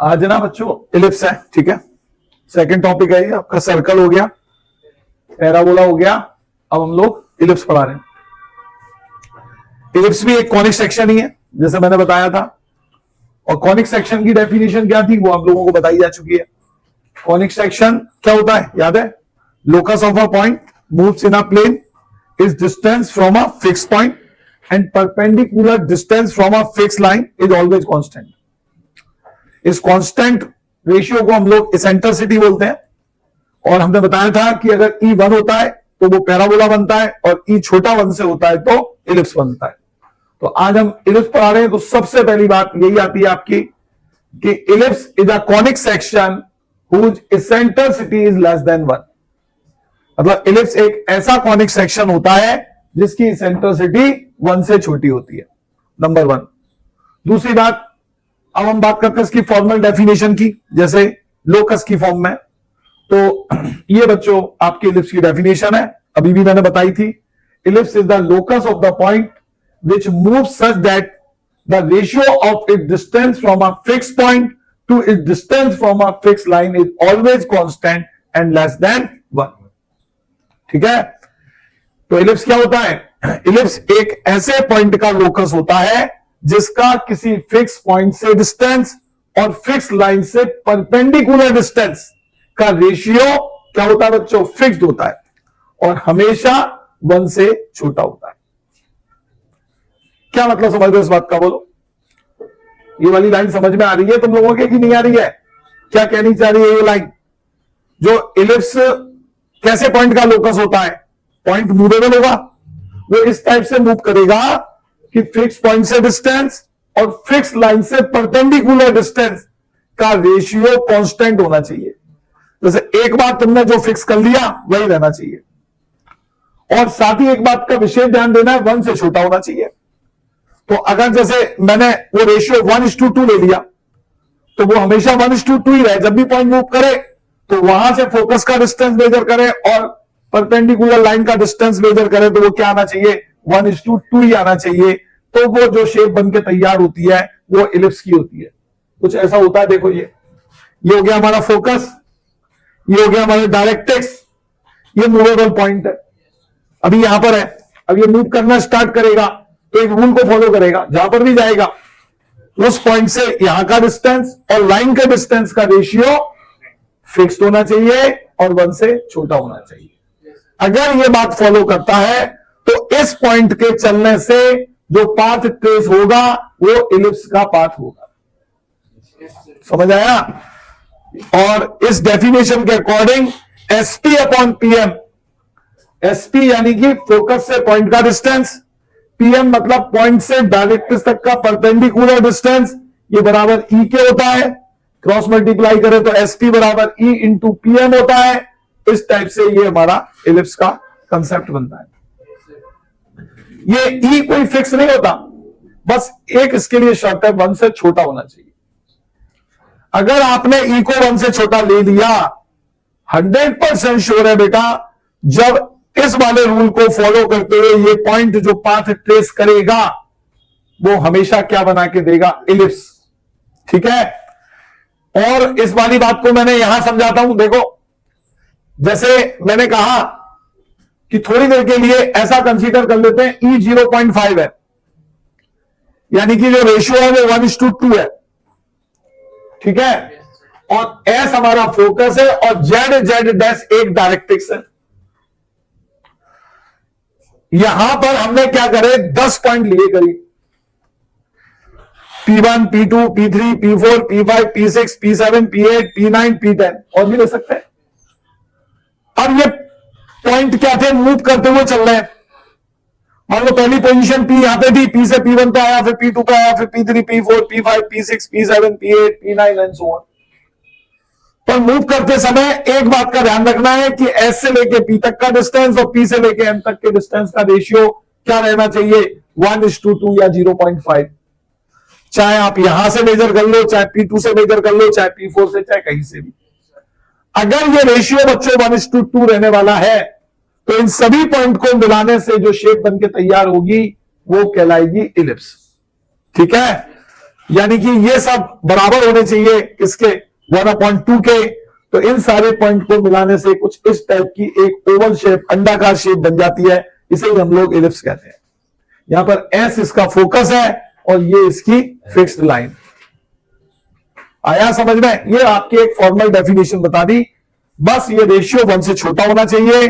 आज ना बच्चों इलिप्स है, ठीक है। सेकंड टॉपिक है ये आपका, सर्कल हो गया, पैराबोला हो गया। अब हम लोग इलिप्स पढ़ा रहे हैं। इलिप्स भी एक कॉनिक सेक्शन ही है, जैसे मैंने बताया था। और कॉनिक सेक्शन की डेफिनेशन क्या थी वो आप लोगों को बताई जा चुकी है। कॉनिक सेक्शन क्या होता है, याद है? Locus of a point moves in a plane is distance from a fix point and perpendicular distance from a fix line is always constant. इस कांस्टेंट रेशियो को हम लोग इसेंट्रिसिटी बोलते हैं। और हमने बताया था कि अगर ई 1 होता है तो वो पैराबोला बनता है, और ई छोटा 1 से होता है तो इलिप्स बनता है। तो आज हम इलिप्स पढ़ा रहे हैं, तो सबसे पहली बात यही आती है आपकी कि ellipse is a conic section whose eccentricity is less than 1। मतलब इलिप्स एक ऐसा कॉनिक सेक्शन होता है जिसकी इसेंट्रिसिटी 1 से छोटी होती है, नंबर 1। दूसरी बात, अब हम बात करते हैं इसकी फॉर्मल डेफिनेशन की, जैसे लोकस की फॉर्म में। तो ये बच्चों आपकी इलिप्स की डेफिनेशन है, अभी भी मैंने बताई थी। Ellipse is the locus of the point which moves such that the ratio of its distance from a fixed point to its distance from a fixed line is always constant and less than 1। ठीक है। तो ellipse क्या होता है? Ellipse एक ऐसे point का locus होता है जिसका किसी फिक्स पॉइंट से डिस्टेंस और फिक्स लाइन से परपेंडिकुलर डिस्टेंस का रेशियो क्या होता है बच्चों? फिक्स्ड होता है और हमेशा 1 से छोटा होता है। क्या मतलब समझ रहे हो इस बात का, बोलो? ये वाली लाइन समझ में आ रही है तुम लोगों के कि नहीं आ रही है? क्या कहनी चाह रही है ये लाइन? जो इलिप्स कैसे पॉइंट का लोकस होता है? पॉइंट मूवेबल होगा, वो इस टाइप से मूव करेगा कि फिक्स पॉइंट से डिस्टेंस और फिक्स लाइन से परपेंडिकुलर डिस्टेंस का रेशियो कांस्टेंट होना चाहिए। जैसे एक बार तुमने जो फिक्स कर लिया वही रहना चाहिए, और साथ ही एक बात का विशेष ध्यान देना है, 1 से छोटा होना चाहिए। तो अगर जैसे मैंने वो रेशियो 1:2 ले लिया तो वो हमेशा 1:2 ही रहे। जब भी पॉइंट मूव करे तो वहां से फोकस का डिस्टेंस मेजर करे और परपेंडिकुलर लाइन का डिस्टेंस मेजर करे, तो वो क्या आना चाहिए? 1:2 ही आना चाहिए। तो वो जो शेप बन के तैयार होती है वो इलिप्स की होती है। कुछ ऐसा होता है, देखो ये हो गया हमारा फोकस, ये हो गया हमारा डायरेक्ट्रिक्स, ये मूवेबल पॉइंट है, अभी यहां पर है। अब ये मूव करना स्टार्ट करेगा तो एक रूल को फॉलो करेगा, जहां पर भी जाएगा उस पॉइंट से यहां का डिस्टेंस और लाइन का डिस्टेंस का रेशियो फिक्स्ड होना चाहिए और 1 से छोटा होना चाहिए। अगर ये बात फॉलो करता है तो इस पॉइंट के चलने से जो पाथ ट्रेस होगा वो इलिप्स का पाथ होगा। समझ आया? और इस डेफिनेशन के according SP upon PM, SP यानी कि फोकस से पॉइंट का डिस्टेंस, पीएम मतलब पॉइंट से डायरेक्ट्रिक्स तक का परपेंडिकुलर डिस्टेंस, ये बराबर ई के होता है। क्रॉस मल्टीप्लाई करें तो एसपी बराबर ई इंटू पीएम होता है। इस टाइप से ये हमारा इलिप्स का कंसेप्ट बनता है। ये ई कोई फिक्स नहीं होता, बस एक इसके लिए शर्त है, 1 से छोटा होना चाहिए। अगर आपने ई को 1 से छोटा ले लिया, 100% श्योर है बेटा, जब इस वाले रूल को फॉलो करते हुए ये पॉइंट जो पाथ ट्रेस करेगा वो हमेशा क्या बना के देगा? इलिप्स। ठीक है। और इस वाली बात को मैंने यहां समझाता हूं। देखो, जैसे मैंने कहा कि थोड़ी देर के लिए ऐसा कंसीडर कर लेते हैं ई 0.5 है, यानी कि जो रेशियो है वो 1:2 है। ठीक है। और एस हमारा फोकस है और जेड डैश एक डायरेक्ट्रिक्स है। यहां पर हमने क्या करे? 10 पॉइंट लिए करीब, P1, P2, P3, P4, P5, P6, P7, P8, P9, P10 और भी ले सकते हैं। अब ये पॉइंट क्या थे? मूव करते हुए चल रहे हैं। मान लो पहली पोजीशन P यहां पे थी, P से P1 पे आया, फिर P2 पे आया, फिर P3, P4, P5, P6, P7, P8, P9 and so on. पर मूव करते समय एक बात का ध्यान रखना है कि एस से लेके पी तक का डिस्टेंस और पी से लेके एम तक के डिस्टेंस का रेशियो क्या रहना चाहिए? 1:2 या 0.5। चाहे आप यहां से मेजर कर लो, चाहे P2 से मेजर कर लो, चाहे P4 से, चाहे कहीं से भी। अगर ये रेशियो बच्चों 1:2 रहने वाला है तो इन सभी पॉइंट को मिलाने से जो शेप बन के तैयार होगी वो कहलाएगी इलिप्स। ठीक है, यानी कि ये सब बराबर होने चाहिए किसके, 1/2 के। तो इन सारे पॉइंट को मिलाने से कुछ इस टाइप की एक ओवल शेप, अंडाकार शेप बन जाती है, इसे ही हम लोग इलिप्स कहते हैं। यहां पर एस इसका फोकस है और ये इसकी फिक्स्ड लाइन। आया समझ में? ये आपकी एक फॉर्मल डेफिनेशन बता दी। बस ये रेशियो 1 से छोटा होना चाहिए।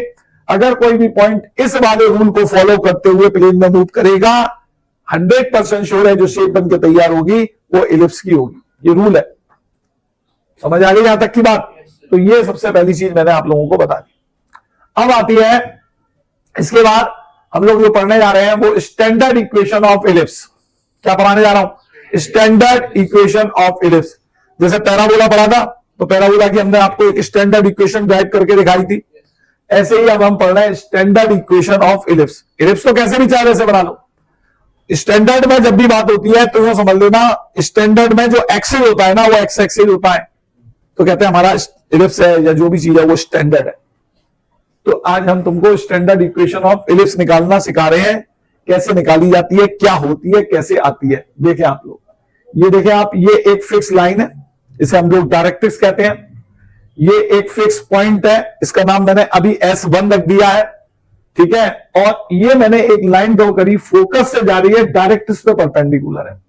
अगर कोई भी पॉइंट इस वाले रूल को फॉलो करते हुए प्लेन में मूव करेगा, 100% श्योर है जो शेप बन के तैयार होगी वो इलिप्स की होगी। ये रूल है। समझ आ गई यहां तक की बात? तो ये सबसे पहली चीज मैंने आप लोगों को बता दी। अब आती है इसके बाद हम लोग जो पढ़ने जा रहे हैं वो स्टैंडर्ड इक्वेशन ऑफ इलिप्स। क्या पढ़ाने जा रहा हूं? Standard equation of ellipse. जैसे पैराबोला पढ़ा था, तो पैराबोला की हमने आपको एक स्टैंडर्ड इक्वेशन ड्राइव करके दिखाई थी। ऐसे ही अब हम पढ़ रहे हैं standard equation of ellipse. Ellipse तो कैसे भी चाहे वैसे बना लो। स्टैंडर्ड में जब भी बात होती है तो यह समझ लेना, स्टैंडर्ड में जो एक्सिस होता है ना वो एक्स एक्सिस होता है, तो कहते हैं हमारा इलिप्स है या जो भी चीज है वो स्टैंडर्ड है। तो आज हम तुमको स्टैंडर्ड इक्वेशन ऑफ इलिप्स निकालना सिखा रहे हैं। कैसे निकाली जाती है, क्या होती है, कैसे आती है। देखें आप लोग, ये देखें आप, ये एक फिक्स लाइन है, इसे हम लोग डायरेक्ट्रिक्स कहते हैं। ये एक फिक्स पॉइंट है, इसका नाम मैंने अभी S1 रख दिया है। ठीक है, और ये मैंने एक लाइन ड्रॉ करी, फोकस से जा रही है, डायरेक्ट्रिक्स पे परपेंडिकुलर है।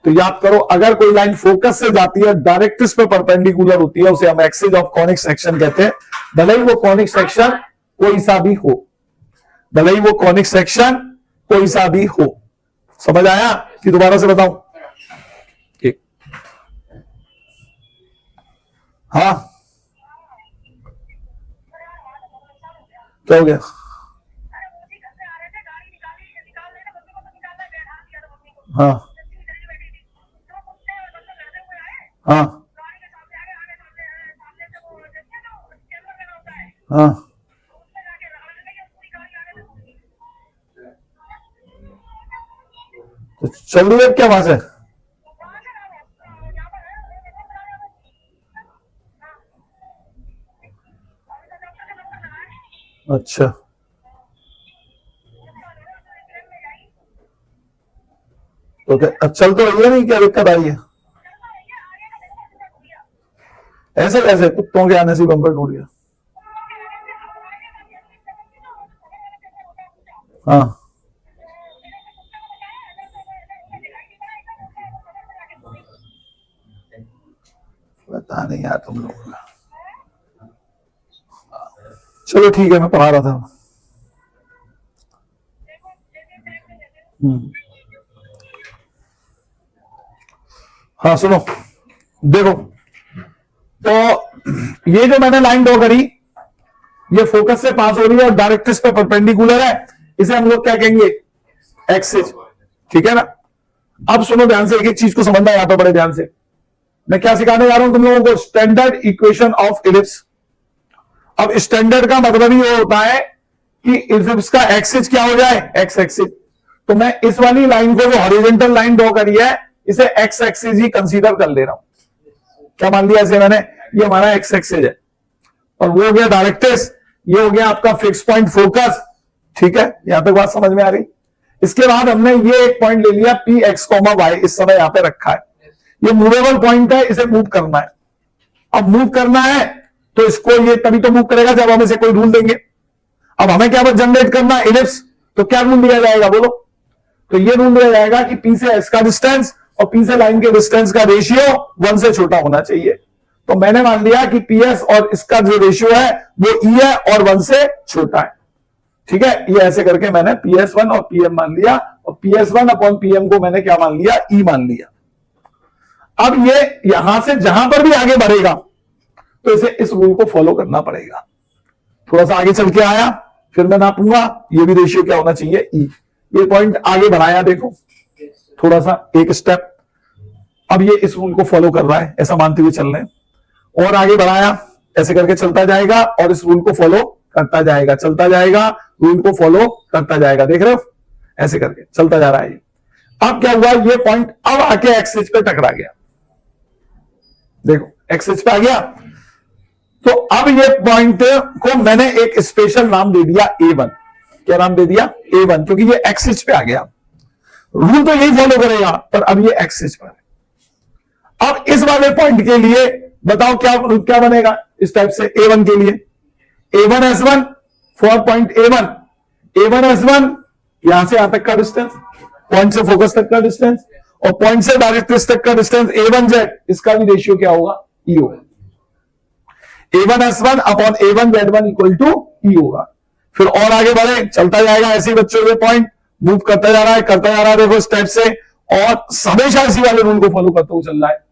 तो याद करो, अगर कोई लाइन फोकस से जाती है, डायरेक्ट्रिक्स पे परपेंडिकुलर होती है, उसे हम एक्सिस ऑफ कॉनिक सेक्शन कहते हैं। भले ही वो कॉनिक सेक्शन कोई सा भी हो, भले ही वो कॉनिक सेक्शन कोई सा भी हो। समझ आया कि दोबारा से बताऊं? ठीक, हाँ क्या हो गया? हाँ हाँ हाँ, तो चल रही है क्या वहां से? अच्छा, तो क्या चल तो रही है, नहीं क्या दिक्कत आई है? ऐसे कैसे कुत्तों के आने से बम्पर टूट गया? हाँ, पता नहीं यार तुम लोगों का। चलो ठीक है, मैं पढ़ा रहा था। हाँ सुनो, देखो, तो ये जो मैंने लाइन ड्रॉ करी, ये फोकस से पास हो रही है और डायरेक्ट्रिक्स पे परपेंडिकुलर है, इसे हम लोग क्या कहेंगे? एक्सिस। ठीक है ना? अब सुनो ध्यान से, एक एक चीज को समझना यहां पर बड़े ध्यान से। मैं क्या सिखाने जा रहा हूं तुम लोगों को? Standard equation of ellipse. अब स्टैंडर्ड का मतलब ये होता है कि इलिप्स का एक्सिस क्या हो जाए? X axis. तो मैं इस वाली लाइन को, जो हॉरिजॉन्टल लाइन ड्रॉ करी है, इसे एक्स एक्सिस ही कंसीडर कर ले रहा हूं। क्या मान लिया इसे मैंने? ये हमारा एक्स एक्सिस है, और वो हो गया डायरेक्ट्रिक्स, ये हो गया आपका फिक्स पॉइंट फोकस। ठीक है, यहां तक बात समझ में आ रही? इसके बाद हमने ये एक पॉइंट ले लिया पी एक्स कॉमा वाई, इस समय यहां पे रखा है। ये मूवेबल पॉइंट है, इसे मूव करना है। अब मूव करना है तो इसको, ये तभी तो मूव करेगा जब हम इसे कोई रूल देंगे। अब हमें क्या जनरेट करना है? इलिप्स। तो क्या रूल दिया जाएगा बोलो? तो ये रूल दिया जाएगा कि पी से एस का डिस्टेंस और पी से लाइन के डिस्टेंस का रेशियो 1 से छोटा होना चाहिए। तो मैंने मान लिया कि पी एस और इसका जो रेशियो है वो ई है और 1 से छोटा है। ठीक है, ये ऐसे करके मैंने PS1 और PM मान लिया, और PS1 अपॉन PM को मैंने क्या मान लिया? E मान लिया। अब ये यहां से जहां पर भी आगे बढ़ेगा तो इसे इस रूल को फॉलो करना पड़ेगा। थोड़ा सा आगे चल के आया, फिर मैं नापूंगा, ये भी रेशियो क्या होना चाहिए? E। ये पॉइंट आगे बढ़ाया, देखो थोड़ा सा एक स्टेप, अब ये इस रूल को फॉलो कर रहा है, ऐसा मानते हुए चल रहे हैं। और आगे बढ़ाया, ऐसे करके चलता जाएगा और इस रूल को फॉलो करता जाएगा, चलता जाएगा, रूल को फॉलो करता जाएगा। देख रहे हो? ऐसे करके चलता जा रहा है। अब क्या हुआ? ये पॉइंट अब आके एक्सिस पे टकरा गया। देखो एक्सिस पे आ गया। तो अब ये पॉइंट को मैंने एक स्पेशल नाम दे दिया A1। क्या नाम दे दिया? A1, क्योंकि ये एक्सिस पे आ गया। रूल तो यही फॉलो करेगा, पर अब ये एक्सिस पर है। अब इस वाले पॉइंट के लिए बताओ क्या क्या बनेगा इस टाइप से A1 के लिए? A1S1 for point A1, A1S1 यहां से यहां तक का डिस्टेंस, पॉइंट से फोकस तक का डिस्टेंस, और पॉइंट से डायरेक्ट्रिक्स तक का डिस्टेंस A1Z, इसका भी रेशियो क्या होगा? E होगा। A1S1 upon A1Z1 equal to E होगा। फिर और आगे बढ़े, चलता जाएगा ऐसे ही बच्चों, ये पॉइंट मूव करता जा रहा है, करता जा रहा है, देखो स्टेप से, और हमेशा इसी वाले रूल को फॉलो करते हुए चल रहा है।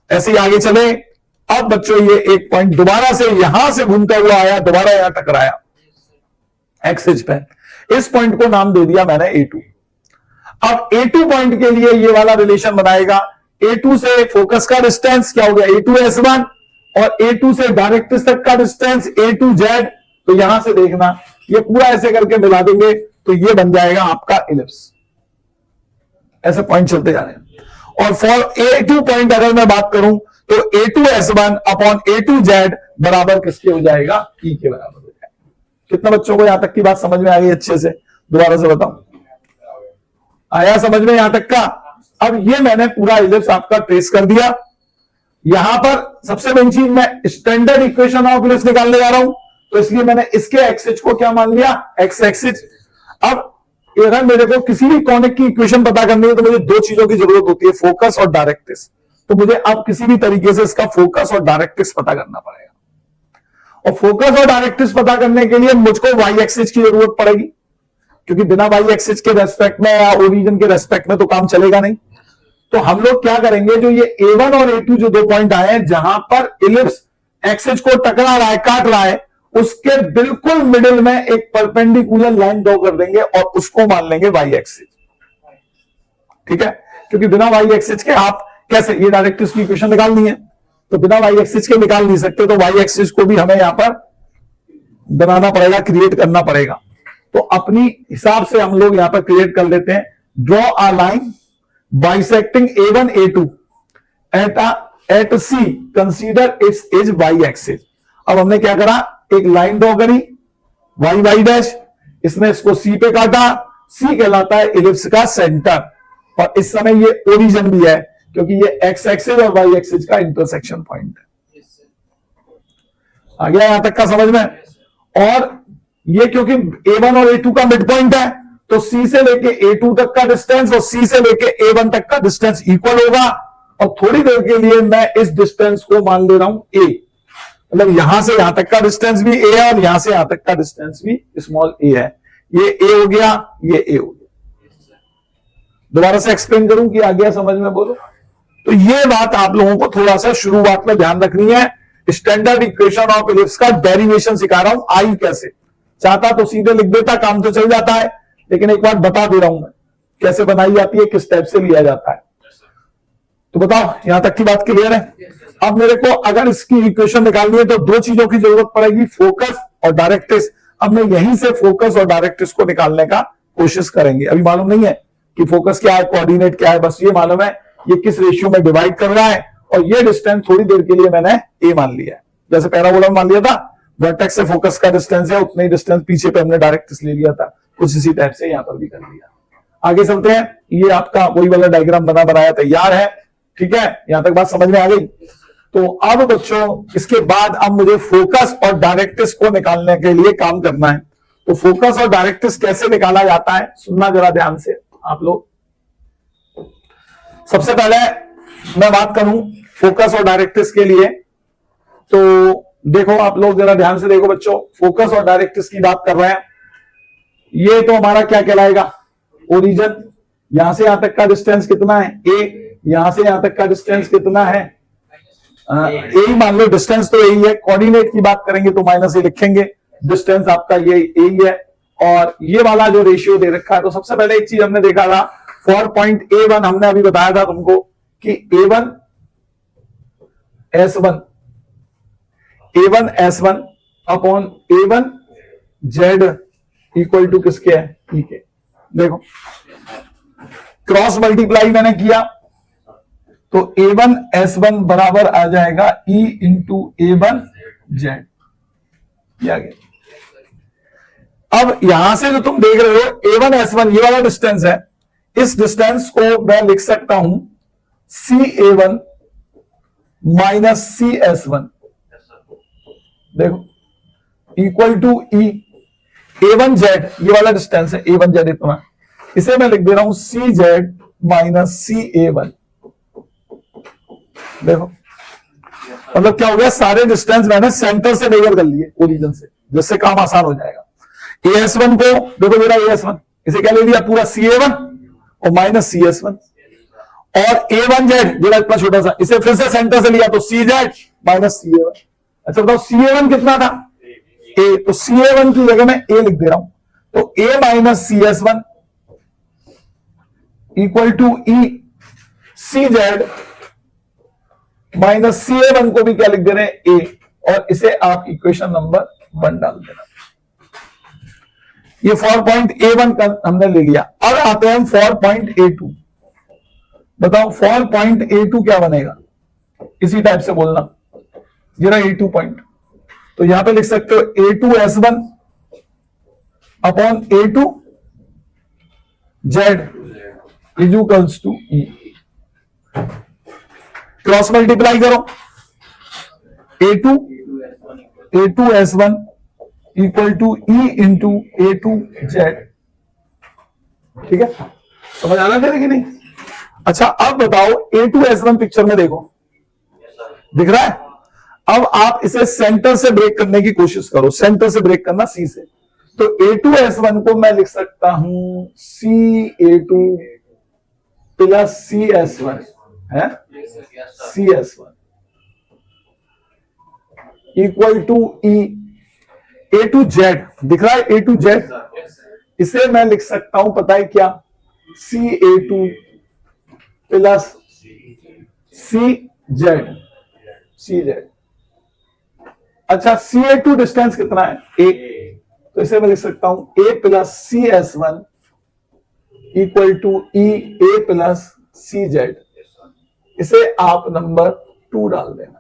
ऐसे ही आगे चले। अब बच्चों ये एक पॉइंट दोबारा से यहां से घूमता हुआ आया, दोबारा यहां टकराया एक्सिस पे। इस पॉइंट को नाम दे दिया मैंने A2। अब A2 पॉइंट के लिए ये वाला रिलेशन बनाएगा। A2 से फोकस का डिस्टेंस क्या हो गया? A2S1, और A2 से डायरेक्ट्रिक्स तक का डिस्टेंस A2Z। तो यहां से देखना, ये पूरा ऐसे करके मिला देंगे तो ये बन जाएगा आपका इलिप्स। ऐसे पॉइंट चलते जा रहे हैं। और फॉर A2 पॉइंट अगर मैं बात करूं तो A2S1 अपॉन A2Z बराबर किसके हो जाएगा? E के बराबर हो जाएगा। कितना बच्चों को यहां तक की बात समझ में आ गई अच्छे से? दोबारा से बताओ, आया समझ में यहां तक का? अब ये मैंने पूरा इलिप्स आपका ट्रेस कर दिया। यहां पर सबसे मेन चीज, मैं स्टैंडर्ड इक्वेशन ऑफ इलिप्स निकालने जा रहा हूं, तो इसलिए मैंने इसके एक्सिस को क्या मान लिया? X axis. अब अगर मेरे को किसी भी कॉनिक की इक्वेशन पता करनी है तो मुझे दो चीजों की जरूरत होती है, फोकस और डायरेक्ट्रिक्स। तो मुझे अब किसी भी तरीके से इसका फोकस और डायरेक्ट्रिक्स पता करना पड़ेगा। और फोकस और डायरेक्ट्रिक्स पता करने के लिए मुझको वाई एक्सिस की जरूरत पड़ेगी, क्योंकि बिना वाई एक्सिस के रेस्पेक्ट में या ओरिजिन के रेस्पेक्ट में तो काम चलेगा नहीं। तो हम लोग क्या करेंगे, जो ये A1 और A2 जो दो पॉइंट आए हैं जहां पर इलिप्स एक्सिस को टकरा रहा है, काट रहा है, उसके बिल्कुल मिडिल में एक परपेंडिकुलर लाइन ड्रॉ कर देंगे और उसको मान लेंगे वाई एक्सिस। ठीक है? क्योंकि बिना वाई एक्सिस के आप कैसे, ये डायरेक्ट्रिक्स की इक्वेशन निकालनी है तो बिना वाई एक्सिस के निकाल नहीं सकते, तो वाई एक्सिस को भी हमें यहां पर बनाना पड़ेगा, क्रिएट करना पड़ेगा। तो अपनी हिसाब से हम लोग यहां पर क्रिएट कर लेते हैं। Draw a line bisecting A1 A2 at C, consider its as Y axis. अब हमने क्या करा, एक लाइन ड्रॉ करी वाई वाई डैश, इसने इसको C पे काटा। C कहलाता है इलिप्स का सेंटर, और इस समय ये ओरिजिन भी है क्योंकि ये एक्स एक्सिस और वाई एक्सिस का इंटरसेक्शन पॉइंट है। आ गया यहां तक का समझ में? और ये क्योंकि A1 और A2 का मिड पॉइंट है तो C से लेके A2 तक का डिस्टेंस और C से लेके A1 तक का डिस्टेंस इक्वल होगा। और थोड़ी देर के लिए मैं इस डिस्टेंस को मान ले रहा हूं A, मतलब यहां से यहां तक का डिस्टेंस भी A है और यहां से यहां तक का डिस्टेंस भी स्मॉल a है। ये A हो गया, ये A हो गया। दोबारा से एक्सप्लेन करूं कि आ गया समझ में? बोलो। तो ये बात आप लोगों को थोड़ा सा शुरुआत में ध्यान रखनी है। स्टैंडर्ड इक्वेशन ऑफ इलिप्स का डेरिवेशन सिखा रहा हूं। आई कैसे, चाहता तो सीधे लिख देता, काम तो चल जाता है, लेकिन एक बार बता दे रहा हूं मैं कैसे बनाई जाती है, किस टाइप से लिया जाता है। तो बताओ यहां तक की बात क्लियर है? अब मेरे को अगर इसकी इक्वेशन निकालनी है तो दो चीजों की जरूरत पड़ेगी, फोकस और डायरेक्ट्रिक्स। अब मैं यहीं से फोकस और डायरेक्ट्रिक्स को निकालने का कोशिश करेंगे। अभी मालूम नहीं है कि फोकस क्या है, कोऑर्डिनेट क्या है, बस ये मालूम है ये किस रेशियो में डिवाइड कर रहा है, और ये डिस्टेंस थोड़ी देर के लिए मैंने A मान लिया है। जैसे पैराबोला में मान लिया था, वर्टेक्स से फोकस का डिस्टेंस है, उतने ही डिस्टेंस पीछे पे हमने डायरेक्ट्रिक्स ले लिया था, कुछ इसी टाइप से यहां पर भी कर लिया। आगे चलते हैं। ये आपका वही वाला डायग्राम बना बनाया तैयार है। ठीक है, यहां तक बात समझ में आ गई? तो अब बच्चों इसके बाद अब मुझे फोकस और डायरेक्ट्रिक्स को निकालने के लिए काम करना है। तो फोकस और डायरेक्ट्रिक्स कैसे निकाला जाता है, सुनना जरा ध्यान से आप लोग। सबसे पहले मैं बात करूं फोकस और डायरेक्ट्रिक्स के लिए, तो देखो आप लोग जरा ध्यान से देखो बच्चों, फोकस और डायरेक्ट्रिक्स की बात कर रहे हैं। ये तो हमारा क्या कहलाएगा, ओरिजिन। यहां से यहां तक का डिस्टेंस कितना है, A। यहां से यहां तक का डिस्टेंस कितना है, A ही मान लो, डिस्टेंस तो यही है। कोऑर्डिनेट की बात करेंगे तो माइनस A लिखेंगे, डिस्टेंस आपका ये A ही है। और ये वाला जो रेशियो दे रखा है, तो सबसे पहले एक चीज हमने देखा था फॉर पॉइंट A1, हमने अभी बताया था तुमको कि A1S1 upon A1Z equal to किसके है, E के। देखो क्रॉस मल्टीप्लाई मैंने किया तो A1S1 बराबर आ जाएगा E इंटू A1 जेड, ये आ गया। अब यहां से जो तुम देख रहे हो A1 S1 ये वाला डिस्टेंस है, इस डिस्टेंस को मैं लिख सकता हूं CA1 माइनस CS1, देखो इक्वल टू E A1Z, ये वाला डिस्टेंस है A1Z इतना, इसे मैं लिख दे रहा हूं CZ माइनस CA1। देखो मतलब क्या हो गया, सारे डिस्टेंस मैंने सेंटर से मेजर कर लिए, ओरिजिन से, जिससे काम आसान हो जाएगा। AS1 को देखो मेरा AS1, इसे क्या ले लिया पूरा CA1 और माइनस CS1, और A1Z जो इतना छोटा सा, इसे फिर से सेंटर से लिया तो CZ माइनस CA1। अच्छा बताओ CA1 कितना था A, तो CA1 की जगह मैं A लिख दे रहा हूं, तो A minus CS1 equal to E CZ minus CA1 को भी क्या लिख दे रहे हैं A, और इसे आप इक्वेशन नंबर 1 डाल देना। ये 4.A1 का हमने ले लिया। अब आते हैं हम 4.A2, बताओ 4.A2 क्या बनेगा, इसी टाइप से बोलना, ये रहा A2 पॉइंट, तो यहां पे लिख सकते हो A2S1 upon A2Z equals to E, cross multiply करो, A2S1 equal to E into A2Z, ठीक है, समझ आना चाहिए कि नहीं। अच्छा अब बताओ A2S1 पिक्चर में देखो, दिख रहा है। अब आप इसे सेंटर से ब्रेक करने की कोशिश करो, सेंटर से ब्रेक करना C से, तो A2S1 को मैं लिख सकता हूं CA2 प्लस CS1 है, CS1 equal to E A2Z, दिख रहा है A2Z, इसे मैं लिख सकता हूं पता है क्या, CA2 प्लस CZ। अच्छा CA2 डिस्टेंस कितना है A, तो इसे मैं लिख सकता हूं A plus CS1 equal to E A plus CZ, इसे आप नंबर 2 डाल देना।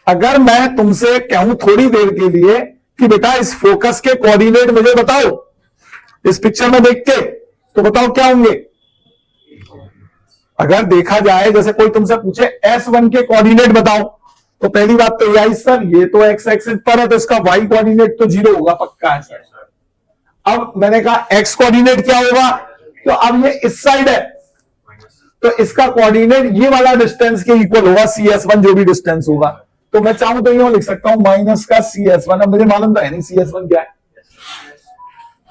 अगर मैं तुमसे कहूं थोड़ी देर के लिए कि बेटा इस फोकस के कोऑर्डिनेट मुझे बताओ, इस पिक्चर में देख के, तो बताओ क्या होंगे। अगर देखा जाए जैसे कोई तुमसे पूछे S1 के कोऑर्डिनेट बताओ, तो पहली बात तो यही सर ये तो एक्स एक्सिस पर है तो इसका वाई कोऑर्डिनेट तो 0 होगा, पक्का है सर। अब मैंने कहा एक्स कोऑर्डिनेट क्या होगा, तो अब ये इस साइड है तो इसका कोऑर्डिनेट ये वाला डिस्टेंस के इक्वल होगा CS1 जो भी डिस्टेंस होगा, तो मैं चाहूं तो यूं लिख सकता हूं माइनस का CS1। अब मुझे मालूम तो है नहीं CS1 क्या है,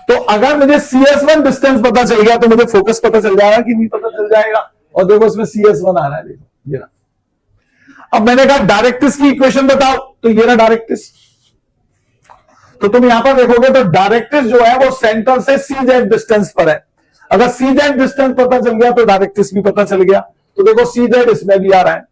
तो अगर मुझे CS1 डिस्टेंस पता चल गया तो मुझे फोकस पता चल जाएगा कि नहीं पता चल जाएगा। और देखो इसमें CS1 आ रहा है, देखो ये रहा। अब मैंने कहा डायरेक्ट्रिक्स की इक्वेशन बताओ, तो ये रहा डायरेक्ट्रिक्स, तो तुम यहां पर देखोगे तो डायरेक्ट्रिक्स जो है वो सेंटर से CZ डिस्टेंस पर है। अगर CZ डिस्टेंस पता चल गया तो डायरेक्ट्रिक्स भी पता चल गया, तो देखो CZ इसमें भी आ रहा है।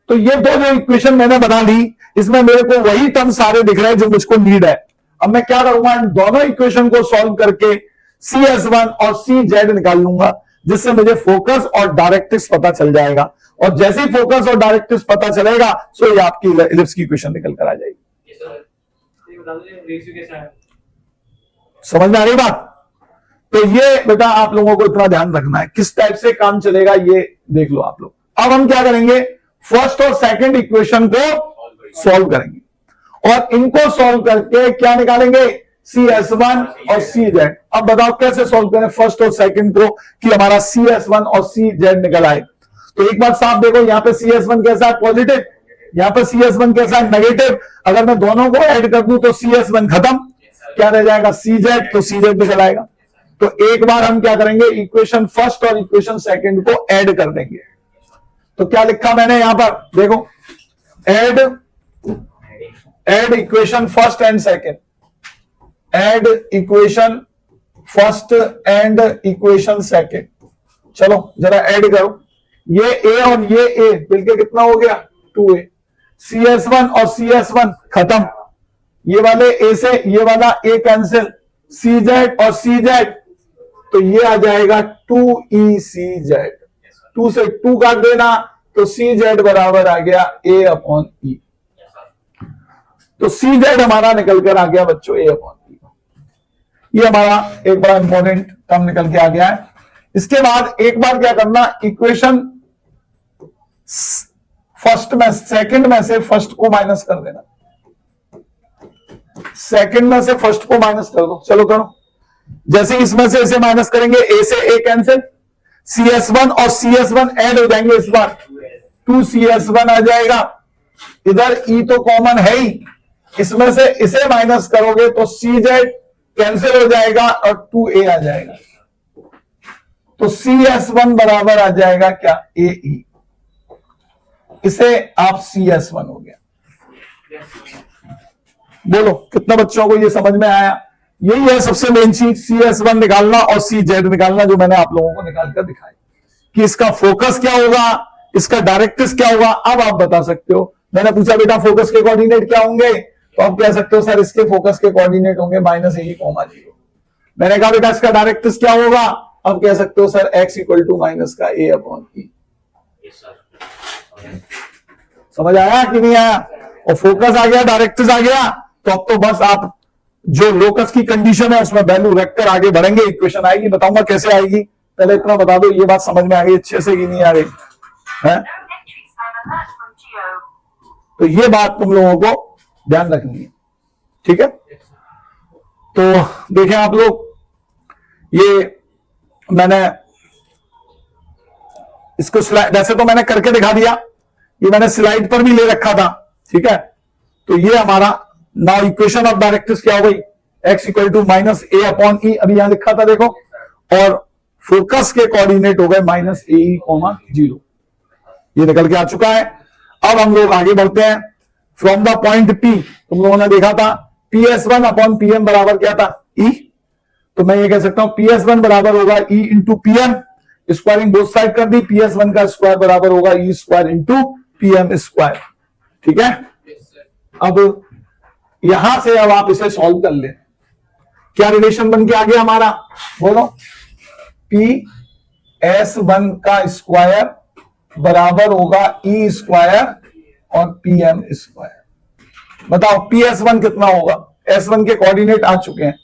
तो ये दो जो इक्वेशन मैंने बना ली, इसमें मेरे को वही टर्म सारे दिख रहे हैं जो मुझको नीड है। अब मैं क्या करूंगा, इन दोनों इक्वेशन को सॉल्व करके CS1 और CZ निकाल लूंगा, जिससे मुझे फोकस और डायरेक्ट्रिक्स पता चल जाएगा। और जैसे ही फोकस और डायरेक्ट्रिक्स पता चलेगा सो ये आपकी इलिप्स की इक्वेशन निकल कर आ जाएगी। समझ में आ रही बात। तो ये बेटा आप लोगों को इतना ध्यान रखना है, किस टाइप से काम चलेगा ये देख लो आप लोग। अब हम क्या करेंगे, फर्स्ट और सेकंड इक्वेशन को सॉल्व करेंगे और इनको सॉल्व करके क्या निकालेंगे, CS1 और CZ। अब बताओ कैसे सॉल्व करें फर्स्ट और सेकंड को कि हमारा CS1 और CZ निकल आए। तो एक बात साफ देखो, यहां पे CS1 कैसा है, पॉजिटिव, यहां पे CS1 कैसा है, नेगेटिव। अगर मैं दोनों को ऐड कर दूं तो CS1 खत्म, क्या रह जाएगा CZ, तो CZ निकल आएगा। तो एक बार हम क्या करेंगे, इक्वेशन फर्स्ट और इक्वेशन सेकंड को ऐड कर देंगे। तो क्या लिखा मैंने यहां पर देखो, add equation first and second, add equation first and equation second. चलो जरा ऐड करो, ये A और ये A मिलके कितना हो गया 2A, CS1 और CS1 खत्म, ये वाले A से ये वाला A कैंसिल, CZ और CZ, तो ये आ जाएगा 2ECZ, 2 से 2 काट देना तो सी जेड बराबर आ गया ए अपॉन ई। तो सी जेड हमारा निकल कर आ गया बच्चों ए अपॉन ई। ये हमारा एक बड़ा इंपॉर्टेंट टर्म निकल के आ गया है। इसके बाद एक बार क्या करना, इक्वेशन फर्स्ट में सेकंड में से फर्स्ट को माइनस कर देना, सेकंड में से फर्स्ट को माइनस कर दो। चलो करो, जैसे इसमें से इसे माइनस करेंगे, ए से ए कैंसिल, CS1 और CS1 ऐड हो जाएंगे, इस बार 2CS1 आ जाएगा। इधर ई तो कॉमन है ही, इसमें से इसे माइनस करोगे तो CZ कैंसिल हो जाएगा और 2A आ जाएगा। तो CS1 बराबर आ जाएगा क्या, AE। इसे आप CS1 हो गया। बोलो कितना बच्चों को ये समझ में आया? यही है सबसे मेन चीज, CS1 निकालना और CZ निकालना, जो मैंने आप लोगों को निकाल कर दिखाई कि इसका फोकस क्या होगा, इसका डायरेक्ट्रिक्स क्या होगा। अब आप बता सकते हो, मैंने पूछा बेटा फोकस के कोऑर्डिनेट क्या होंगे, तो आप कह सकते हो सर इसके फोकस के कोऑर्डिनेट होंगे -AE, मैंने कहा बेटा इसका डायरेक्ट्रिक्स क्या होगा, अब कह सकते हो sir x = -A upon E। समझ आया कि नहीं आया? और फोकस आ गया, डायरेक्ट्रिक्स आ गया, तो अब तो बस आप जो लोकस की कंडीशन है उसमें वैल्यू रख कर आगे बढ़ेंगे। इक्वेशन आएगी, बताऊंगा कैसे आएगी, पहले इतना बता दो ये बात समझ में आ गई अच्छे से कि नहीं आ रही है? तो ये बात तुम लोगों को ध्यान रखनी है, ठीक है? तो देखें आप लोग, ये मैंने इसको स्लाइड, वैसे तो मैंने करके दिखा दिया, ये मैंने स्लाइड पर भी ले रखा था, ठीक है? तो ये हमारा नाउ इक्वेशन ऑफ डायरेक्ट्रिक्स क्या हो गई, x = -A अपॉन E, अभी यहां लिखा था देखो, और फोकस के कोऑर्डिनेट हो गए -AE, 0। ये निकल के आ चुका है। अब हम लोग आगे बढ़ते हैं। फ्रॉम द पॉइंट P, तुम लोगों ने देखा था PS1 अपॉन PM बराबर क्या था, E। तो मैं ये कह सकता हूं PS1 बराबर होगा E into PM, squaring both side कर दी, PS1 का स्क्वायर बराबर होगा E² इंटू PM², ठीक है? अब यहां से अब आप इसे सॉल्व कर ले, क्या रिलेशन बन के आ गया हमारा, बोलो। PS1 का स्क्वायर बराबर होगा E² और PM²। बताओ PS1 कितना होगा, S1 के कोऑर्डिनेट आ चुके हैं,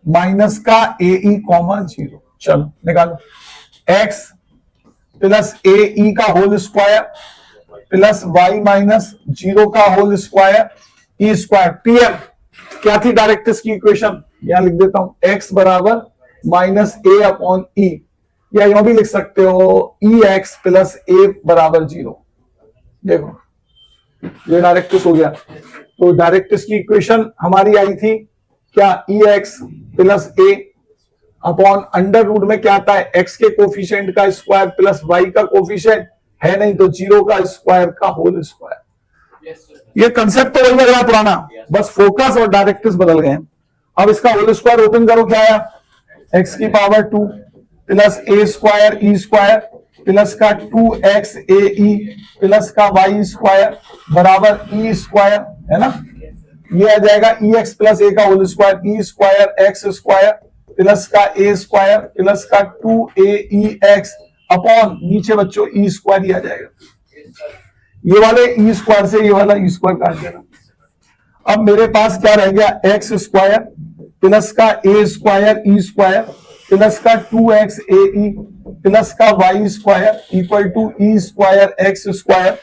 -AE, 0। चलो निकालो, x + AE का होल स्क्वायर प्लस y - 0 का होल स्क्वायर E²। PM क्या थी डायरेक्ट्रिक्स की इक्वेशन, यहां लिख देता हूं, x बराबर -A अपॉन E, या यूं भी लिख सकते हो EX + A बराबर 0। देखो ये डायरेक्ट्रिक्स हो गया। तो डायरेक्ट्रिक्स की इक्वेशन हमारी आई थी क्या, EX + A upon under root में क्या आता है, x के कोफिशिएंट का स्क्वायर प्लस y का कोफिशिएंट है नहीं तो 0 का स्क्वायर का होल स्क्वायर। ये कंसेप्ट तो वही लग रहा है पुराना, बस फोकस और डायरेक्ट्रिक्स बदल गए। अब इसका होल स्क्वायर ओपन करो, क्या आया, x की power 2 plus A² E² plus का 2xAE प्लस का y² बराबर E² है ना। ये आ जाएगा EX + A का whole square, E² x² plus का A² प्लस का 2AEX अपॉन नीचे बच्चों E² ही आ जाएगा। ये वाले E² से ये वाला E² काट देना। अब मेरे पास क्या रह गया, x² प्लस का A² E² प्लस का 2xAE प्लस का y² equal to E² x²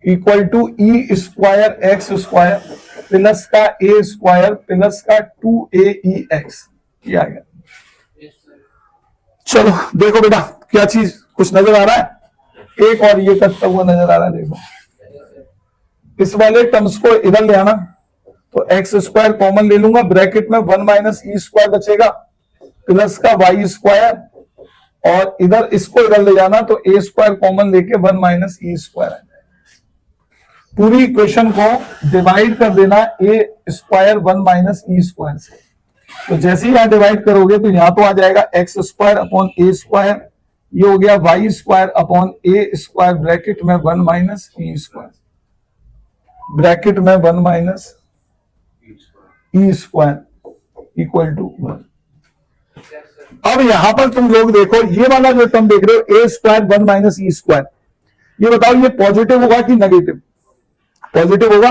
equal to E² x² plus का A² प्लस का 2AEX। ये आ गया। चलो देखो बेटा क्या चीज कुछ नजर आ रहा है, एक और ये करता हुआ नजर आ रहा है। देखो इस वाले टर्म्स को इधर ले आना, तो x² कॉमन ले लूंगा, ब्रैकेट में 1 - E² बचेगा प्लस का y², और इधर इसको इधर ले जाना तो A² कॉमन लेके 1 - E² आ जाएगा। पूरी इक्वेशन को डिवाइड कर देना A² 1 - E² से। तो जैसे ही यहां डिवाइड करोगे तो यहां तो आ जाएगा x² अपॉन A², ये हो गया y² अपॉन A² ब्रैकेट में 1 - E² ब्रैकेट में 1 - E² इक्वल टू 1। अब यहां पर तुम लोग देखो, ये वाला जो टर्म देख रहे हो, ए स्क्वायर 1 माइनस ई स्क्वायर, ये बताओ ये पॉजिटिव होगा कि नेगेटिव? पॉजिटिव होगा,